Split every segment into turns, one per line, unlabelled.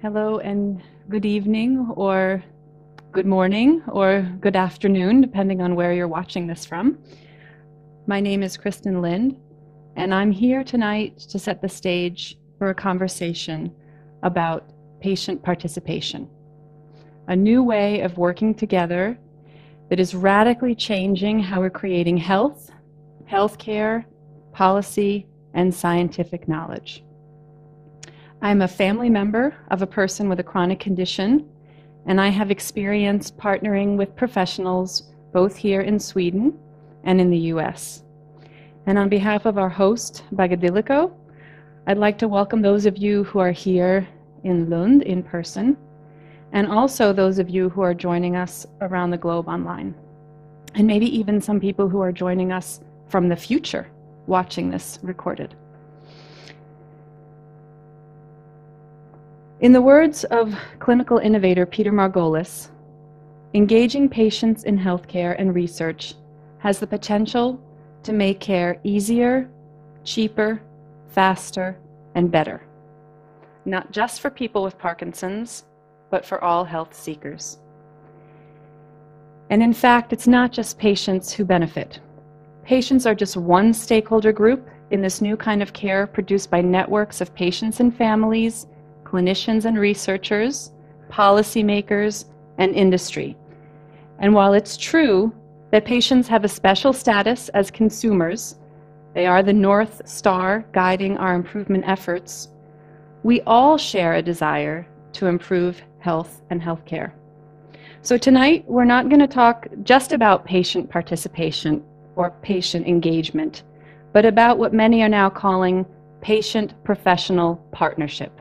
Hello and good evening, or good morning, or good afternoon, depending on where you're watching this from. My name is Kristen Lind, and I'm here tonight to set the stage for a conversation about patient participation, a new way of working together that is radically changing how we're creating health, healthcare, policy, and scientific knowledge. I'm a family member of a person with a chronic condition, and I have experience partnering with professionals both here in Sweden and in the US. And on behalf of our host, BAGADILICO, I'd like to welcome those of you who are here in Lund in person, and also those of you who are joining us around the globe online, and maybe even some people who are joining us from the future watching this recorded. In the words of clinical innovator Peter Margolis, engaging patients in healthcare and research has the potential to make care easier, cheaper, faster, and better, not just for people with Parkinson's, but for all health seekers. And in fact, it's not just patients who benefit. Patients are just one stakeholder group in this new kind of care produced by networks of patients and families, clinicians and researchers, policymakers, and industry. And while it's true that patients have a special status as consumers, they are the North Star guiding our improvement efforts, we all share a desire to improve health and healthcare. So tonight, we're not going to talk just about patient participation or patient engagement, but about what many are now calling patient-professional partnership.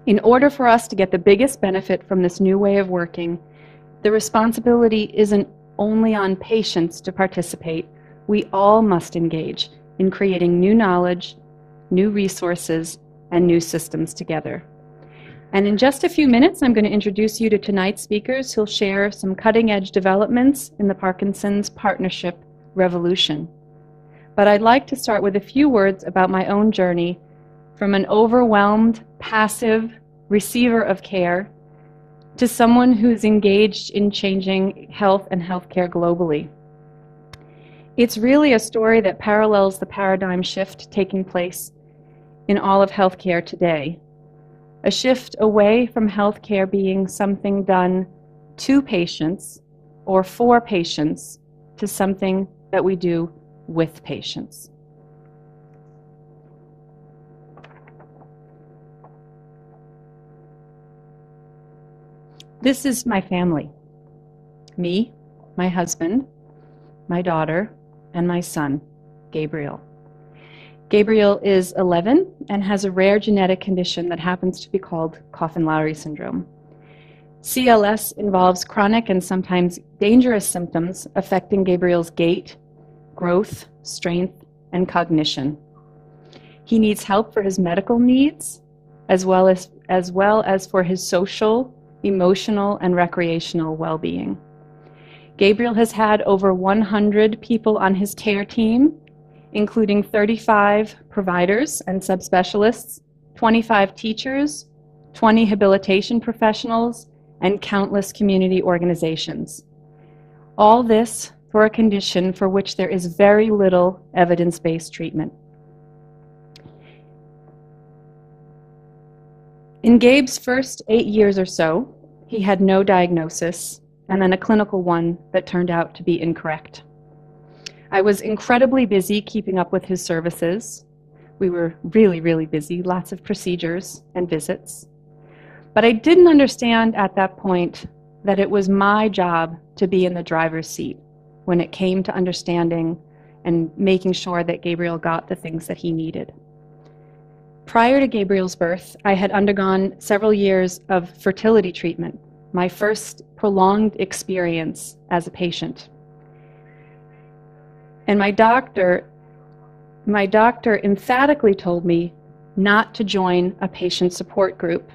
In order for us to get the biggest benefit from this new way of working, the responsibility isn't only on patients to participate. We all must engage in creating new knowledge, new resources, and new systems together. And in just a few minutes, I'm going to introduce you to tonight's speakers who'll share some cutting-edge developments in the Parkinson's partnership revolution. But I'd like to start with a few words about my own journey from an overwhelmed, passive receiver of care to someone who's engaged in changing health and healthcare globally. It's really a story that parallels the paradigm shift taking place in all of healthcare today. A shift away from healthcare being something done to patients or for patients to something that we do with patients. This is my family. Me, my husband, my daughter, and my son, Gabriel. Gabriel is 11 and has a rare genetic condition that happens to be called Coffin-Lowry syndrome. CLS involves chronic and sometimes dangerous symptoms affecting Gabriel's gait, growth, strength, and cognition. He needs help for his medical needs, as well as for his social, emotional, and recreational well-being. Gabriel has had over 100 people on his care team, including 35 providers and subspecialists, 25 teachers, 20 habilitation professionals, and countless community organizations. All this for a condition for which there is very little evidence-based treatment. In Gabe's first 8 years or so, he had no diagnosis, and then a clinical one that turned out to be incorrect. I was incredibly busy keeping up with his services. We were really, really busy, lots of procedures and visits. But I didn't understand at that point that it was my job to be in the driver's seat when it came to understanding and making sure that Gabriel got the things that he needed. Prior to Gabriel's birth, I had undergone several years of fertility treatment, my first prolonged experience as a patient. And my doctor emphatically told me not to join a patient support group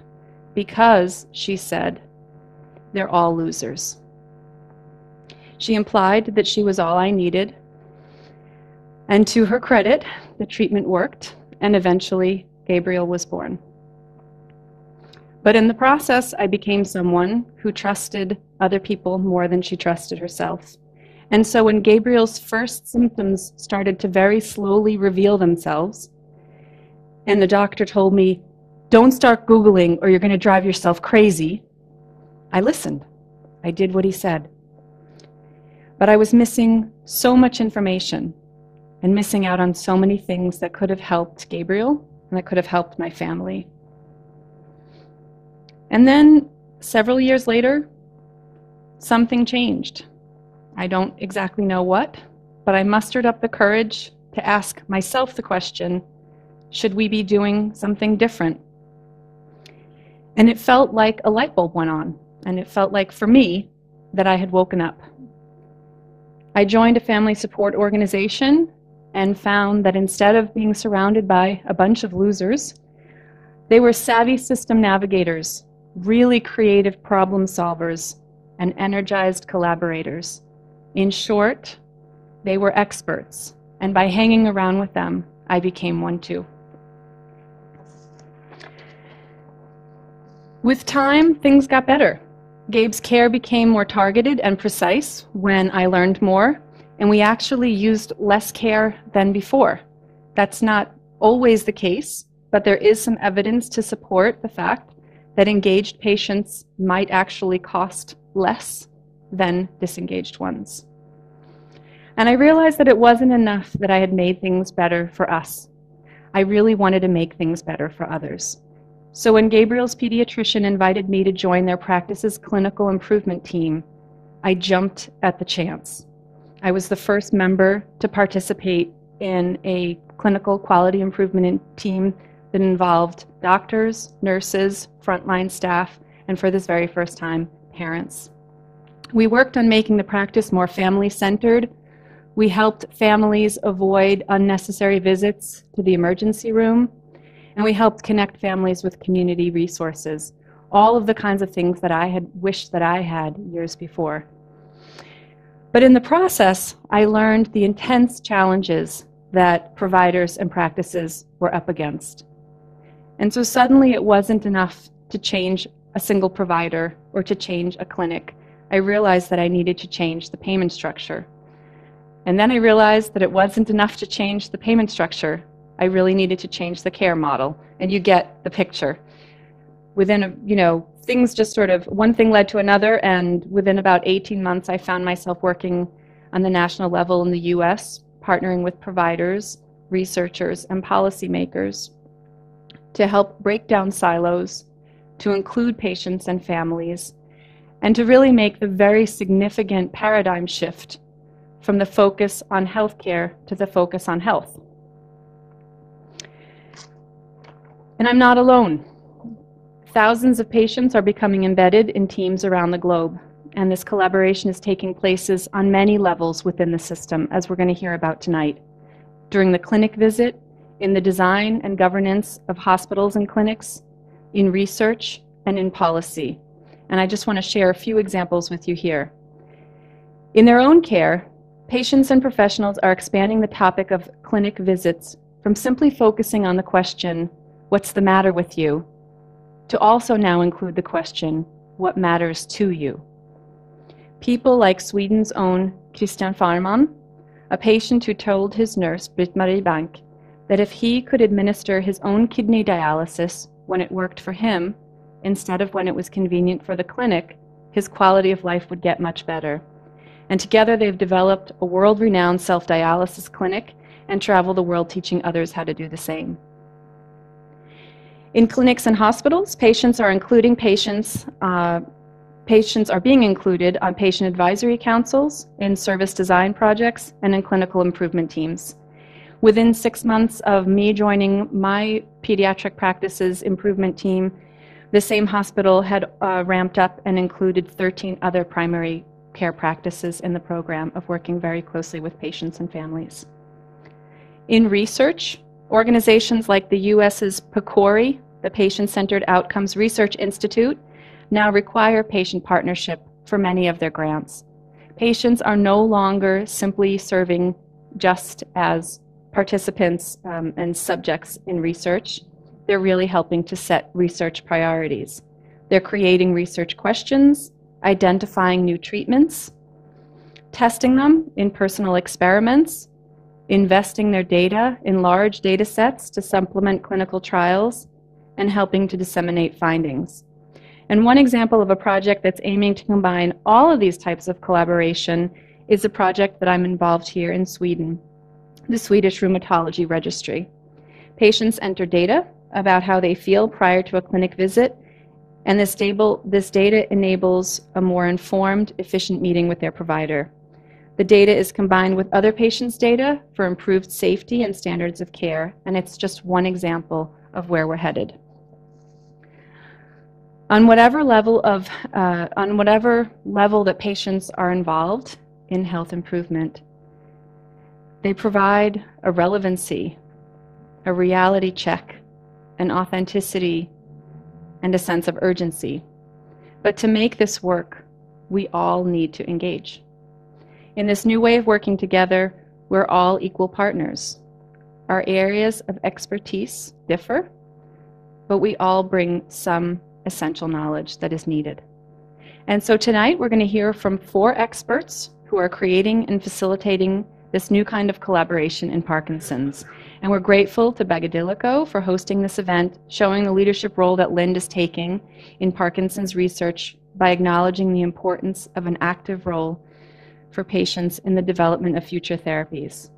because, she said, they're all losers. She implied that she was all I needed, and to her credit, the treatment worked, and eventually Gabriel was born. But in the process, I became someone who trusted other people more than she trusted herself. And so when Gabriel's first symptoms started to very slowly reveal themselves, and the doctor told me, "Don't start Googling or you're going to drive yourself crazy," I listened. I did what he said. But I was missing so much information and missing out on so many things that could have helped Gabriel and that could have helped my family. And then several years later, something changed. I don't exactly know what, but I mustered up the courage to ask myself the question, should we be doing something different? And it felt like a light bulb went on, and it felt like, for me, that I had woken up. I joined a family support organization and found that instead of being surrounded by a bunch of losers, they were savvy system navigators, really creative problem solvers, and energized collaborators. In short, they were experts, and by hanging around with them, I became one too. With time, things got better. Gabe's care became more targeted and precise when I learned more, and we actually used less care than before. That's not always the case, but there is some evidence to support the fact that engaged patients might actually cost less than disengaged ones. And I realized that it wasn't enough that I had made things better for us. I really wanted to make things better for others. So when Gabriel's pediatrician invited me to join their practice's clinical improvement team, I jumped at the chance. I was the first member to participate in a clinical quality improvement team that involved doctors, nurses, frontline staff, and for this very first time, parents. We worked on making the practice more family-centered. We helped families avoid unnecessary visits to the emergency room, and we helped connect families with community resources, all of the kinds of things that I had wished that I had years before. But in the process, I learned the intense challenges that providers and practices were up against. And so suddenly it wasn't enough to change a single provider or to change a clinic. I realized that I needed to change the payment structure. And then I realized that it wasn't enough to change the payment structure. I really needed to change the care model. And you get the picture. Within things just sort of, one thing led to another, and within about 18 months, I found myself working on the national level in the US, partnering with providers, researchers, and policymakers to help break down silos, to include patients and families, and to really make the very significant paradigm shift from the focus on healthcare to the focus on health. And I'm not alone. Thousands of patients are becoming embedded in teams around the globe, and this collaboration is taking place on many levels within the system, as we're going to hear about tonight. During the clinic visit, in the design and governance of hospitals and clinics, in research, and in policy. And I just want to share a few examples with you here. In their own care, patients and professionals are expanding the topic of clinic visits from simply focusing on the question, "What's the matter with you?" to also now include the question, "What matters to you?" People like Sweden's own Christian Farman, a patient who told his nurse, Britt-Marie Bank, that if he could administer his own kidney dialysis when it worked for him, instead of when it was convenient for the clinic, his quality of life would get much better. And together they've developed a world-renowned self-dialysis clinic and travel the world teaching others how to do the same. In clinics and hospitals, patients are being included on patient advisory councils, in service design projects, and in clinical improvement teams. Within 6 months of me joining my pediatric practices improvement team, the same hospital had ramped up and included 13 other primary care practices in the program of working very closely with patients and families. In research, organizations like the US's PCORI, the Patient-Centered Outcomes Research Institute, now require patient partnership for many of their grants. Patients are no longer simply serving just as participants and subjects in research. They're really helping to set research priorities. They're creating research questions, identifying new treatments, testing them in personal experiments, investing their data in large data sets to supplement clinical trials, and helping to disseminate findings. And one example of a project that's aiming to combine all of these types of collaboration is a project that I'm involved here in Sweden, the Swedish Rheumatology Registry. Patients enter data about how they feel prior to a clinic visit, and this data enables a more informed, efficient meeting with their provider. The data is combined with other patients' data for improved safety and standards of care, and it's just one example of where we're headed. On whatever level that patients are involved in health improvement, they provide a relevancy, a reality check, an authenticity, and a sense of urgency. But to make this work, we all need to engage. In this new way of working together, we're all equal partners. Our areas of expertise differ, but we all bring some essential knowledge that is needed. And so tonight we're going to hear from 4 experts who are creating and facilitating this new kind of collaboration in Parkinson's. And we're grateful to BAGADILICO for hosting this event, showing the leadership role that Lind is taking in Parkinson's research by acknowledging the importance of an active role for patients in the development of future therapies.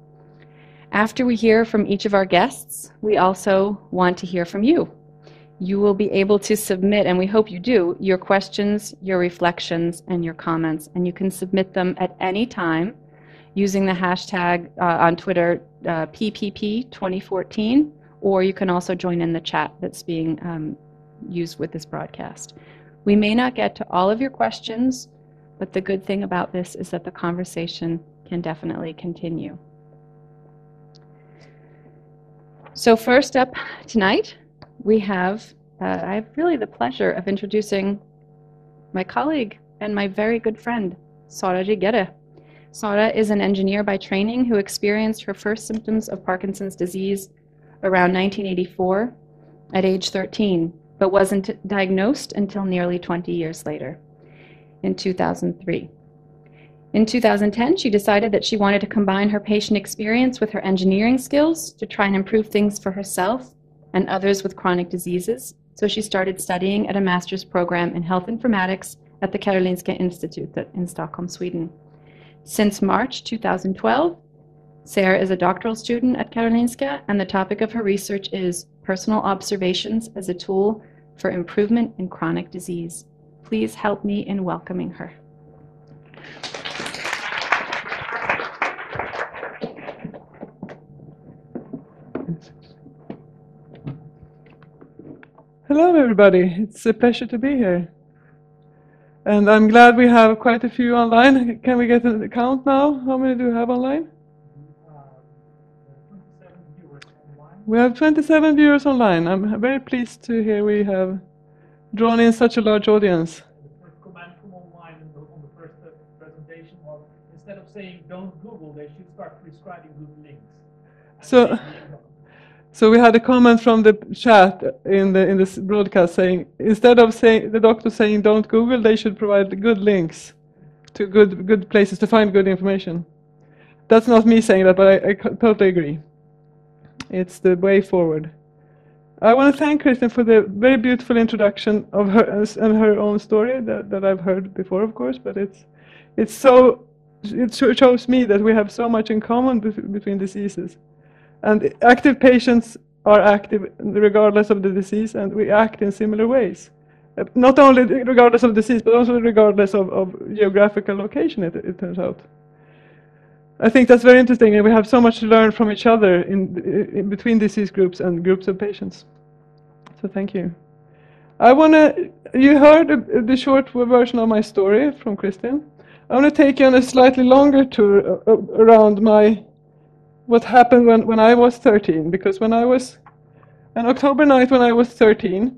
After we hear from each of our guests, we also want to hear from you. You will be able to submit, and we hope you do, your questions, your reflections, and your comments, and you can submit them at any time using the hashtag on Twitter, PPP2014, or you can also join in the chat that's being used with this broadcast. We may not get to all of your questions, but the good thing about this is that the conversation can definitely continue. So first up tonight, we have, I have really the pleasure of introducing my colleague and my very good friend, Sara Riggare. Sara is an engineer by training who experienced her first symptoms of Parkinson's disease around 1984 at age 13, but wasn't diagnosed until nearly 20 years later, in 2003. In 2010, she decided that she wanted to combine her patient experience with her engineering skills to try and improve things for herself and others with chronic diseases. So she started studying at a master's program in health informatics at the Karolinska Institute in Stockholm, Sweden. Since March 2012, Sara is a doctoral student at Karolinska, and the topic of her research is personal observations as a tool for improvement in chronic disease. Please help me in welcoming her.
Hello everybody, it's a pleasure to be here. And I'm glad we have quite a few online. Can we get a count now? How many do we have online?
27 viewers online.
We have 27 viewers online. I'm very pleased to hear we have drawn in such a large audience.
The first comment from online on the first presentation was, instead of saying don't Google, they should start prescribing good links.
So we had a comment from the chat in this broadcast saying, instead of saying the doctor saying don't Google, they should provide good links to good places to find good information. That's not me saying that, but I totally agree. It's the way forward. I want to thank Kristen for the very beautiful introduction of her and her own story that I've heard before, of course, but it shows me that we have so much in common between diseases. And active patients are active regardless of the disease, and we act in similar ways. Not only regardless of disease, but also regardless of geographical location, it turns out. I think that's very interesting, and we have so much to learn from each other in between disease groups and groups of patients. So thank you. You heard the short version of my story from Kristen. I want to take you on a slightly longer tour around what happened when I was 13, because when I was an October night when I was 13,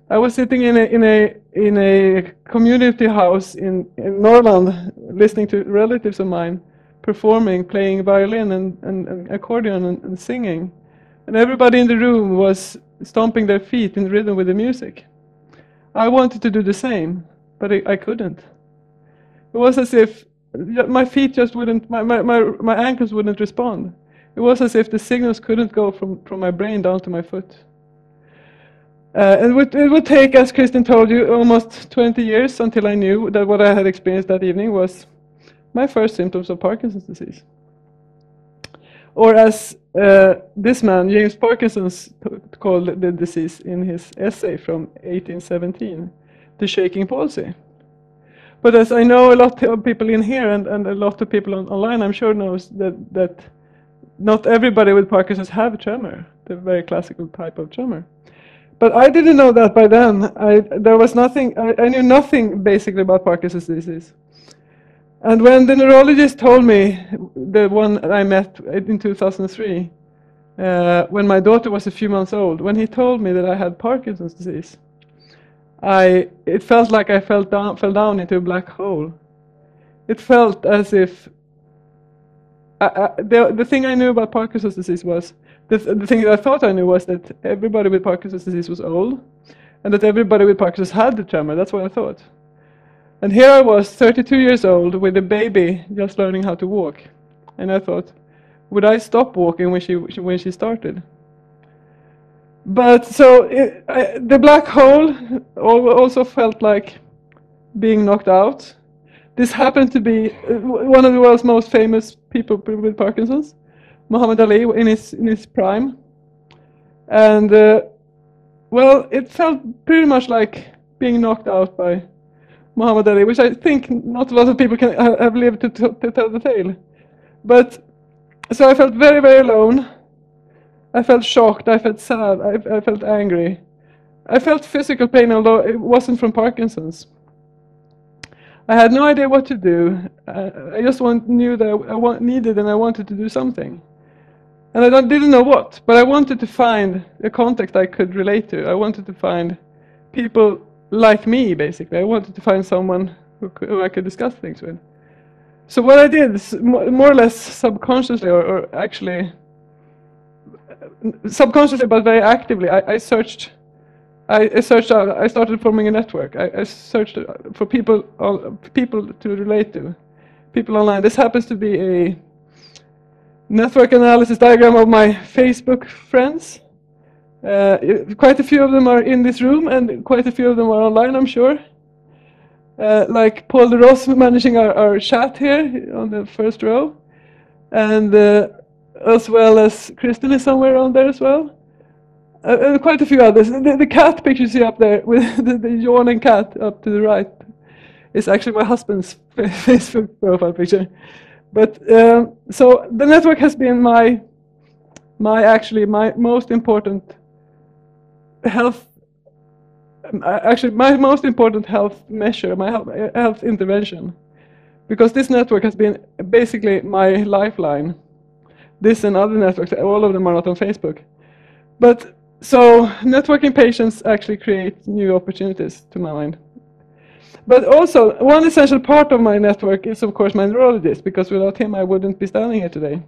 I was sitting in a community house in Norrland, listening to relatives of mine performing, playing violin and accordion and singing, and everybody in the room was stomping their feet in rhythm with the music. I wanted to do the same, but I couldn't. It was as if my feet just wouldn't, my ankles wouldn't respond. It was as if the signals couldn't go from my brain down to my foot. It would take, as Kristin told you, almost 20 years until I knew that what I had experienced that evening was my first symptoms of Parkinson's disease. Or as this man, James Parkinson, called the disease in his essay from 1817, the shaking palsy. But as I know a lot of people in here and a lot of people online, I'm sure knows that not everybody with Parkinson's have tremor, the very classical type of tremor. But I didn't know that by then. There was nothing. I knew nothing basically about Parkinson's disease. And when the neurologist told me, the one I met in 2003, when my daughter was a few months old, when he told me that I had Parkinson's disease, it felt like I fell down into a black hole. It felt as if the thing I knew about Parkinson's disease was, the thing that I thought I knew was that everybody with Parkinson's disease was old, and that everybody with Parkinson's had the tremor. That's what I thought. And here I was, 32 years old, with a baby just learning how to walk. And I thought, would I stop walking when she started? But so the black hole also felt like being knocked out. This happened to be one of the world's most famous people with Parkinson's, Muhammad Ali, in his prime. And well, it felt pretty much like being knocked out by Muhammad Ali, which I think not a lot of people can have lived to tell the tale. But so I felt very, very alone. I felt shocked. I felt sad. I felt angry. I felt physical pain, although it wasn't from Parkinson's. I had no idea what to do. I just knew that I needed and I wanted to do something. And I didn't know what, but I wanted to find a context I could relate to. I wanted to find people like me, basically. I wanted to find someone who I could discuss things with. So what I did, more or less subconsciously, or actually subconsciously but very actively, I searched out. I started forming a network. I searched for people to relate to, people online. This happens to be a network analysis diagram of my Facebook friends. Quite a few of them are in this room, and quite a few of them are online, I'm sure. Like Paul de Ross managing our chat here on the first row, and as well as Kristin is somewhere around there as well. And quite a few others. The cat picture you see up there, with the yawning cat up to the right, is actually my husband's Facebook profile picture. But so the network has been my most important health. Actually, my most important health measure, my health intervention, because this network has been basically my lifeline. This and other networks, all of them are not on Facebook. But so networking patients actually create new opportunities, to my mind. But also, one essential part of my network is, of course, my neurologist, because without him I wouldn't be standing here today.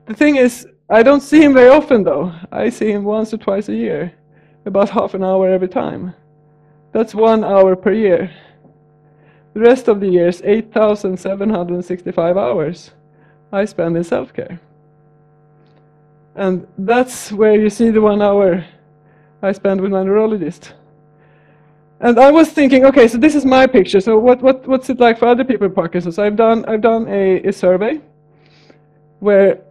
The thing is, I don't see him very often, though. I see him once or twice a year, about half an hour every time. That's 1 hour per year. The rest of the year is 8,765 hours I spend in self-care. And that's where you see the 1 hour I spend with my neurologist. And I was thinking, okay, so this is my picture. So what's it like for other people with Parkinson's? I've done a survey where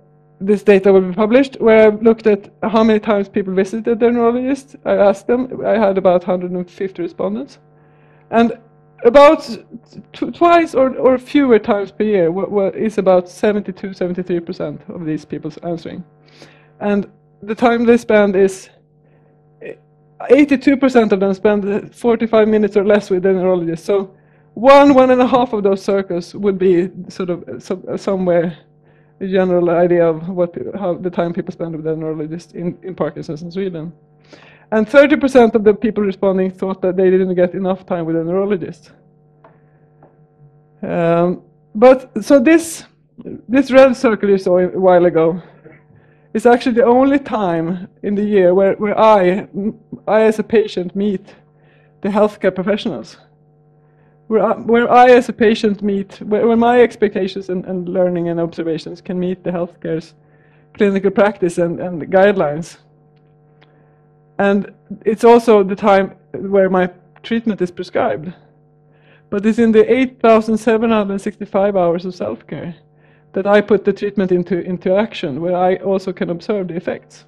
this data will be published, where I've looked at how many times people visited their neurologist. I asked them. I had about 150 respondents, and about twice or fewer times per year is about 72-73% of these people answering. And the time they spend is 82% of them spend 45 minutes or less with their neurologist. So 1.5 of those circles would be sort of somewhere a general idea of how the time people spend with their neurologist in Parkinson's in Sweden. And 30% of the people responding thought that they didn't get enough time with a neurologist. But so this red circle you saw a while ago is actually the only time in the year where I as a patient meet the healthcare professionals, where I as a patient meet, where my expectations and learning and observations can meet the healthcare's clinical practice and guidelines. And it's also the time where my treatment is prescribed. But it's in the 8,765 hours of self-care that I put the treatment into action, where I also can observe the effects.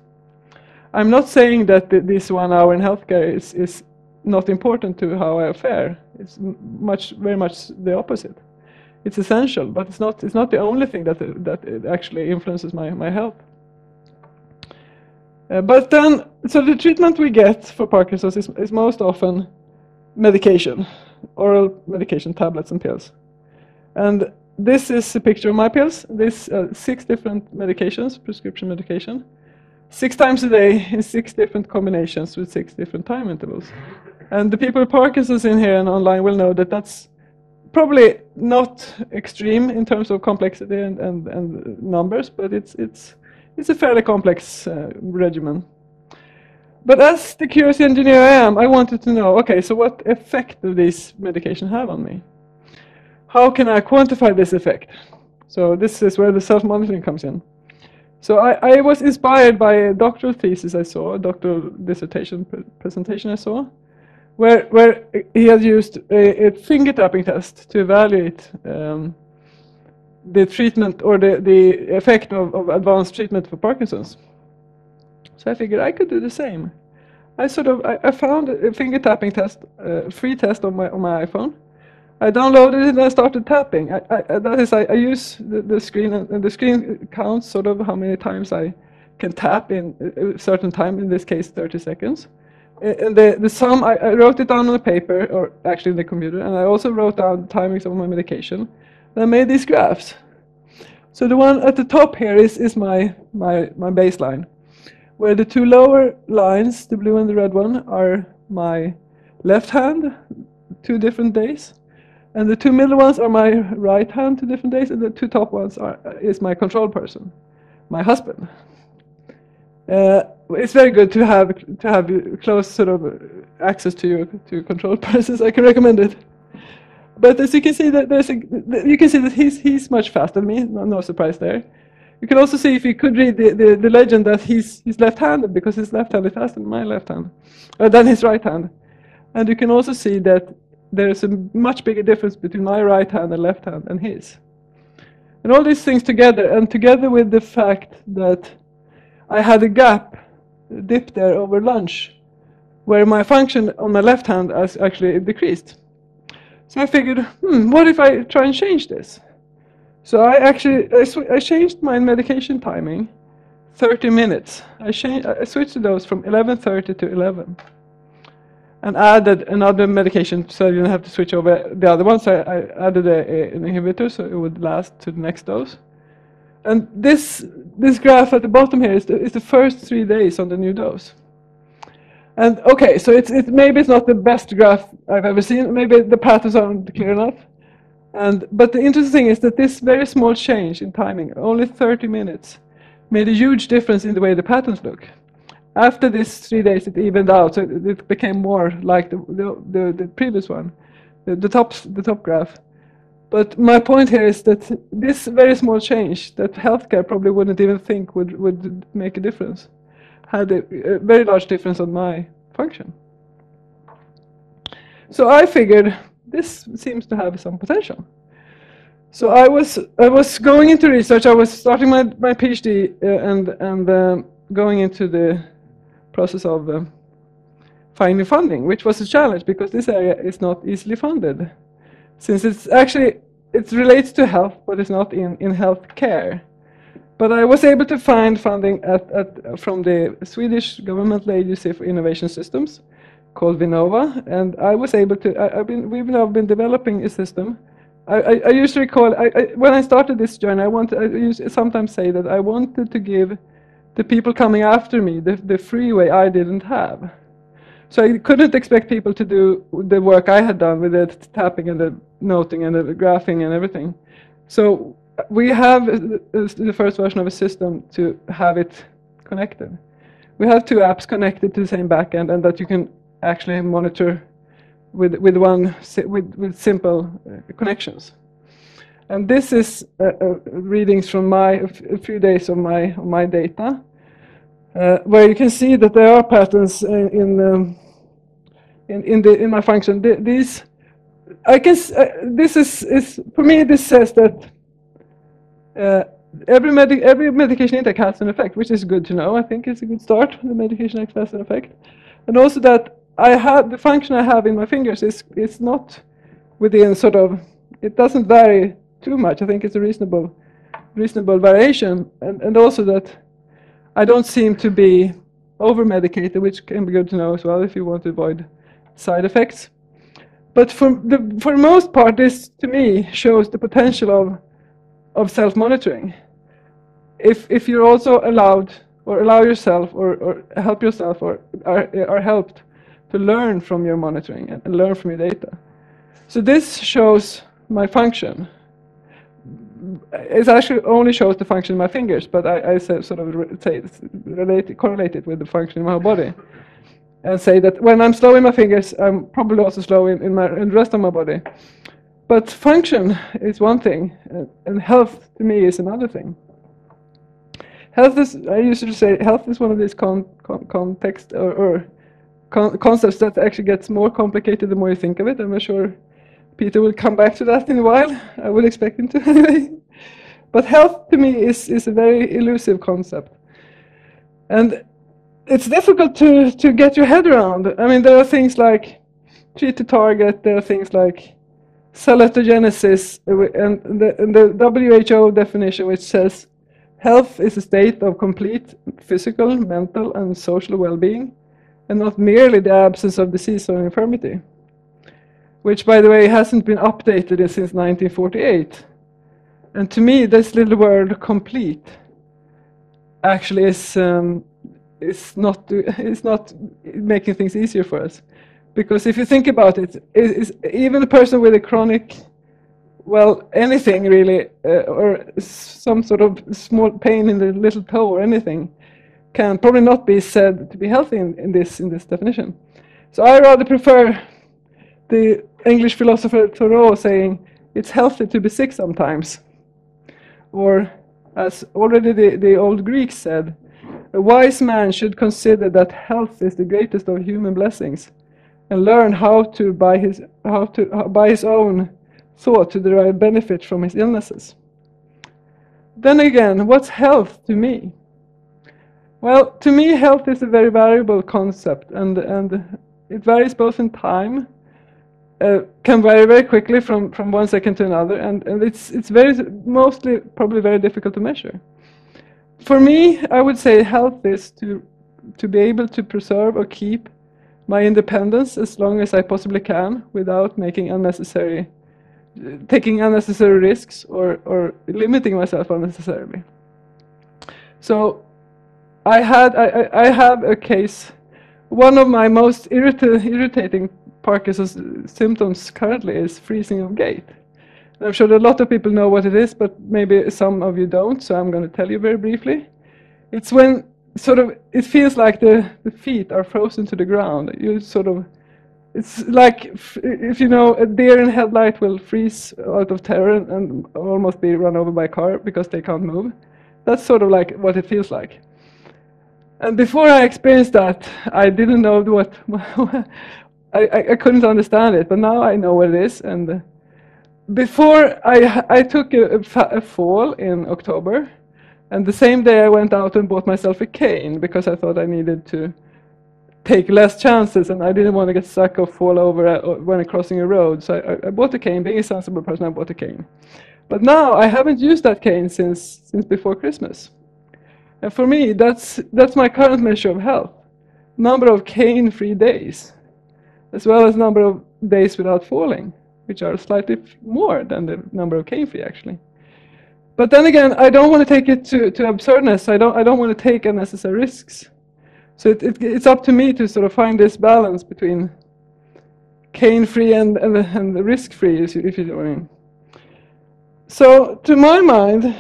I'm not saying that this 1 hour in healthcare is not important to how I fare. It's very much the opposite. It's essential, but it's not the only thing that actually influences my health. But then, so the treatment we get for Parkinson's is most often medication, oral medication, tablets and pills. And this is a picture of my pills. This 6 different medications, prescription medication, 6 times a day in 6 different combinations with 6 different time intervals. And the people with Parkinson's in here and online will know that that's probably not extreme in terms of complexity and numbers, but it's a fairly complex regimen. But as the curious engineer I am, I wanted to know, okay, so what effect do these medications have on me? How can I quantify this effect? So this is where the self-monitoring comes in. So I was inspired by a doctoral thesis I saw, a doctoral dissertation presentation I saw, where he had used a finger tapping test to evaluate the treatment or the effect of advanced treatment for Parkinson's. So I figured I could do the same. I found a finger tapping test, free test on my iPhone. I downloaded it and I started tapping. I use the screen, and the screen counts sort of how many times I can tap in a certain time, in this case 30 seconds. And the sum, I wrote it down on a paper, or actually in the computer, and I also wrote down the timings of my medication. And I made these graphs. So the one at the top here is my baseline, where the 2 lower lines, the blue and the red one, are my left hand, 2 different days. And the 2 middle ones are my right hand, 2 different days, and the 2 top ones is my control person, my husband. It's very good to have close sort of access to your control persons. I can recommend it. But as you can see that he's much faster than me. No surprise there. You can also see, if you could read the legend, that he's left-handed, because his left hand is faster than my left hand, than his right hand. And you can also see that there's a much bigger difference between my right hand and left hand and his. And all these things together, and together with the fact that I had a dip there over lunch, where my function on my left hand has actually decreased. So I figured, what if I try and change this? So I changed my medication timing 30 minutes. I switched those from 11:30 to 11. And added another medication, so I didn't have to switch over the other one. So I added an inhibitor, so it would last to the next dose. And this graph at the bottom here is the first 3 days on the new dose. And okay, so maybe it's not the best graph I've ever seen. Maybe the patterns aren't clear enough. But the interesting thing is that this very small change in timing, only 30 minutes, made a huge difference in the way the patterns look. After these 3 days, it evened out, so it became more like the previous one, the top graph. But my point here is that this very small change that healthcare probably wouldn't even think would make a difference had a very large difference on my function. So I figured this seems to have some potential. So I was going into research. I was starting my PhD and going into the process of finding funding, which was a challenge because this area is not easily funded, since it relates to health, but it's not in health care. But I was able to find funding from the Swedish government agency for innovation systems, called Vinnova, and I was able to. We've now been developing a system. I usually call when I started this journey. I sometimes say that I wanted to give the people coming after me the freeway I didn't have. So I couldn't expect people to do the work I had done with the tapping and the noting and the graphing and everything. So we have the first version of a system to have it connected. We have 2 apps connected to the same backend, and that you can actually monitor with simple connections. And this is readings from a few days of my data, where you can see that there are patterns in my function. These, I guess, this is for me. This says that every medication intake has an effect, which is good to know. I think it's a good start. The medication intake has an effect, and also that the function I have in my fingers is not within sort of. It doesn't vary too much. I think it's a reasonable variation, and also that I don't seem to be over-medicated, which can be good to know as well if you want to avoid side effects. But for the most part, this to me shows the potential of self-monitoring. If you're also allowed or allow yourself or help yourself or are helped to learn from your monitoring and learn from your data. So this shows my function. It actually only shows the function in my fingers, but I sort of say correlate it with the function in my whole body, and say that when I'm slow in my fingers, I'm probably also slow in the rest of my body. But function is one thing, and health to me is another thing. Health is, I used to say, health is one of these concepts that actually gets more complicated the more you think of it. I'm sure Peter will come back to that in a while. I would expect him to anyway. But health to me is a very elusive concept. And it's difficult to get your head around. I mean, there are things like treat to target, there are things like salatogenesis, and the WHO definition, which says health is a state of complete physical, mental, and social well-being, and not merely the absence of disease or infirmity. Which, by the way, hasn't been updated since 1948. And to me, this little word "complete" actually is not making things easier for us, because if you think about it, even a person with a chronic, well, anything really, or some sort of small pain in the little toe or anything, can probably not be said to be healthy in this definition. So I rather prefer the English philosopher Thoreau saying it's healthy to be sick sometimes. Or, as already the old Greeks said, a wise man should consider that health is the greatest of human blessings, and learn how to by his own thought to derive benefit from his illnesses. Then again, what's health to me? Well, to me, health is a very variable concept, and it varies both in time. Can vary very quickly from 1 second to another, and it's mostly probably very difficult to measure. For me, I would say health is to be able to preserve or keep my independence as long as I possibly can without taking unnecessary risks or limiting myself unnecessarily. So I have a case. One of my most irritating Parkinson's symptoms currently is freezing of gait. And I'm sure that a lot of people know what it is, but maybe some of you don't, so I'm going to tell you very briefly. It's when it feels like the feet are frozen to the ground. It's like if you know a deer in headlight will freeze out of terror and almost be run over by a car because they can't move. That's sort of like what it feels like. And before I experienced that, I didn't know what I couldn't understand it, but now I know what it is. And before I took a fall in October, and the same day I went out and bought myself a cane because I thought I needed to take less chances and I didn't want to get stuck or fall over when crossing a road. So I bought a cane. Being a sensible person, I bought a cane. But now I haven't used that cane since before Christmas. And for me, that's my current measure of health. Number of cane-free days, as well as number of days without falling, which are slightly more than the number of cane-free actually. But then again, I don't want to take it to absurdness. I don't want to take unnecessary risks. So it's up to me to sort of find this balance between cane-free and the risk-free, if you know what I mean. So to my mind,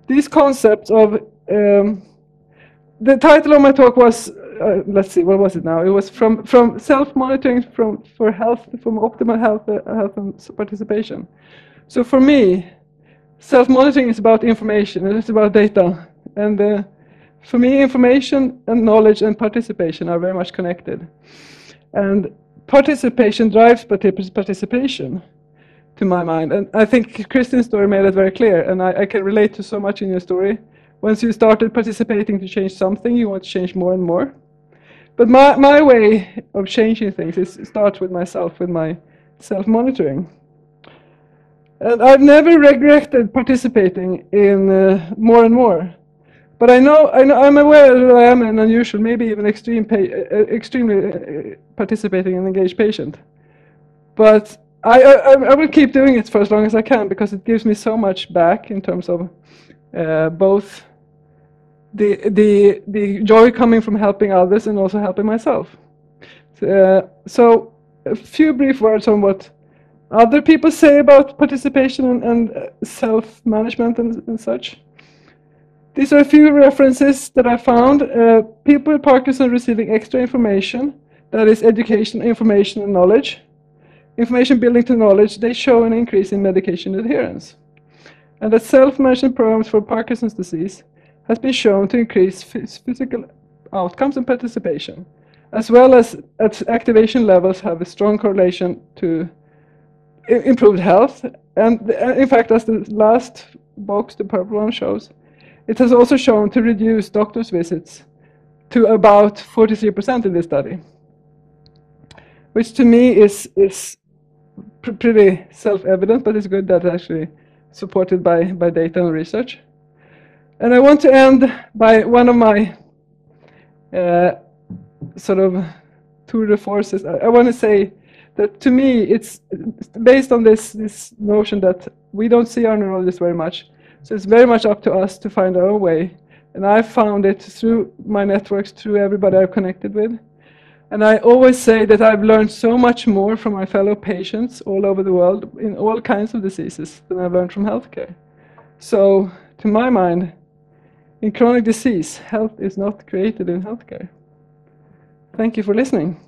these concepts of the title of my talk was let's see, what was it now? It was from self-monitoring for health, from optimal health and participation. So for me, self-monitoring is about information, and it's about data. And for me, information and knowledge and participation are very much connected. And participation drives participation, to my mind. And I think Kristin's story made it very clear, and I can relate to so much in your story. Once you started participating to change something, you want to change more and more. But my way of changing things is start with myself, with my self-monitoring. And I've never regretted participating in more and more. But I'm aware that I am an unusual, maybe even extremely participating and engaged patient. But I will keep doing it for as long as I can, because it gives me so much back in terms of both the joy coming from helping others and also helping myself. So a few brief words on what other people say about participation and self-management and such. These are a few references that I found. People with Parkinson receiving extra information, that is education, information, and knowledge. Information building to knowledge, they show an increase in medication adherence. And that self-management programs for Parkinson's disease has been shown to increase physical outcomes and participation, as well as activation levels have a strong correlation to improved health. And in fact, as the last box, the purple one, shows, it has also shown to reduce doctor's visits to about 43% in this study, which to me is pretty self-evident, but it's good that it's actually supported by data and research. And I want to end by one of my sort of tour de forces. I want to say that to me, it's based on this notion that we don't see our neurologists very much. So it's very much up to us to find our own way. And I found it through my networks, through everybody I've connected with. And I always say that I've learned so much more from my fellow patients all over the world in all kinds of diseases than I've learned from healthcare. So to my mind, in chronic disease, health is not created in healthcare. Thank you for listening.